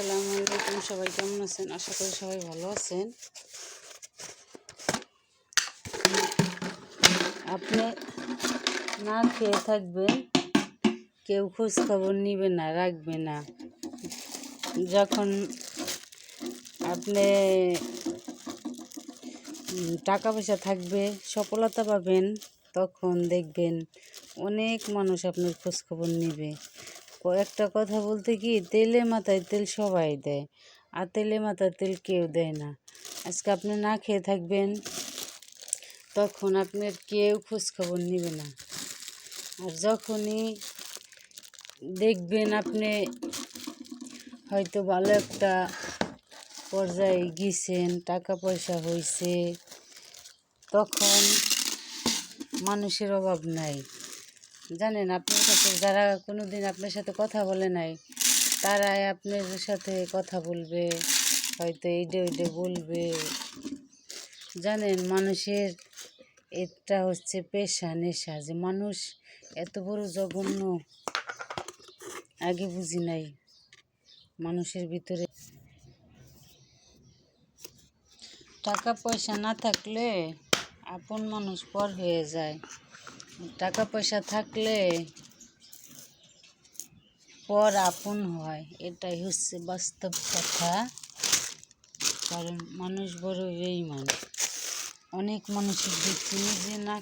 আসসালামু আলাইকুম। সবাই কেমন আছেন? আশা করি সবাই ভালো আছেন। আপনি না খেয়ে থাকবেন, কেউ খোঁজ খবর নিবে না, রাখবে না। যখন আপনি টাকা পয়সা থাকবে, সফলতা পাবেন, তখন দেখবেন অনেক মানুষ আপনার খোঁজ খবর নিবে। কয়েকটা কথা বলতে কি, তেলে মাথায় তেল সবাই দেয়, আর তেলে মাথায় তেল কেউ দেয় না। আজকে আপনি না খেয়ে থাকবেন, তখন আপনার কেউ খোঁজ খবর নেবে না। আর যখনই দেখবেন আপনি হয়তো ভালো একটা পর্যায়ে গিয়েছেন, টাকা পয়সা হয়েছে, তখন মানুষের অভাব নাই। জানেন, আপনার কাছে যারা কোনো দিন আপনার সাথে কথা বলে নাই, তারাই আপনার সাথে কথা বলবে, হয়তো এইডে ওইডে বলবে। জানেন, মানুষের এটা হচ্ছে পেশা, নেশা, যে মানুষ এত বড় জঘন্য আগে বুঝি নাই। মানুষের ভিতরে টাকা পয়সা না থাকলে আপন মানুষ পর হয়ে যায়, টাকা পয়সা থাকলে পর আপন হয়। এটাই হচ্ছে বাস্তব কথা। কারণ মানুষ বড় বেঈমান। অনেক মানুষের দেখছি নিজে না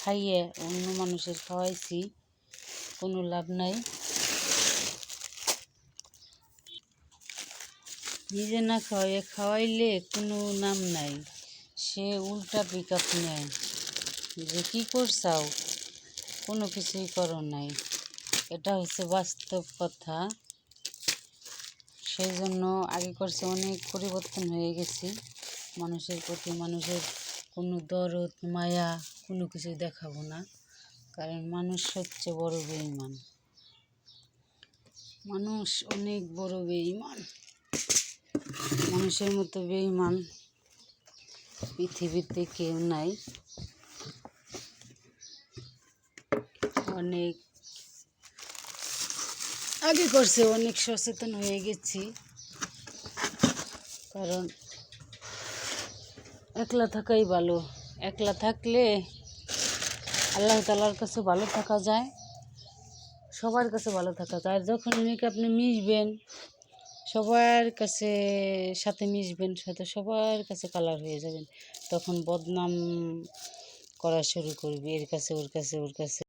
খাইয়ে অন্য মানুষের খাওয়াইছি, কোনো লাভ নাই। নিজে না খাওয়াইলে কোনো নাম নাই, সে উল্টা পিক আপ নেয় যে কী করছাও, কোনো কিছুই করো নাই। এটা হচ্ছে বাস্তব কথা। সেই জন্য আগে করছে অনেক পরিবর্তন হয়ে গেছি। মানুষের প্রতি মানুষের কোনো দরদ মায়া কোনো কিছু দেখাবো না, কারণ মানুষ সবচেয়ে বড় বেঈমান। মানুষ অনেক বড় বেঈমান। মানুষের মতো বেঈমান পৃথিবীতে কেউ নাই। অনেক আগে করছে, অনেক সচেতন হয়ে গেছি। কারণ একলা থাকাই ভালো। একলা থাকলে আল্লাহ তাআলার কাছে ভালো থাকা যায়, সবার কাছে ভালো থাকা যায়। আর যখন আপনি মিশবেন, সবার সাথে মিশবেন, সবার কাছে কালার হয়ে যাবেন, তখন বদনাম করা শুরু করবে, এর কাছে ওর কাছে ওর কাছে।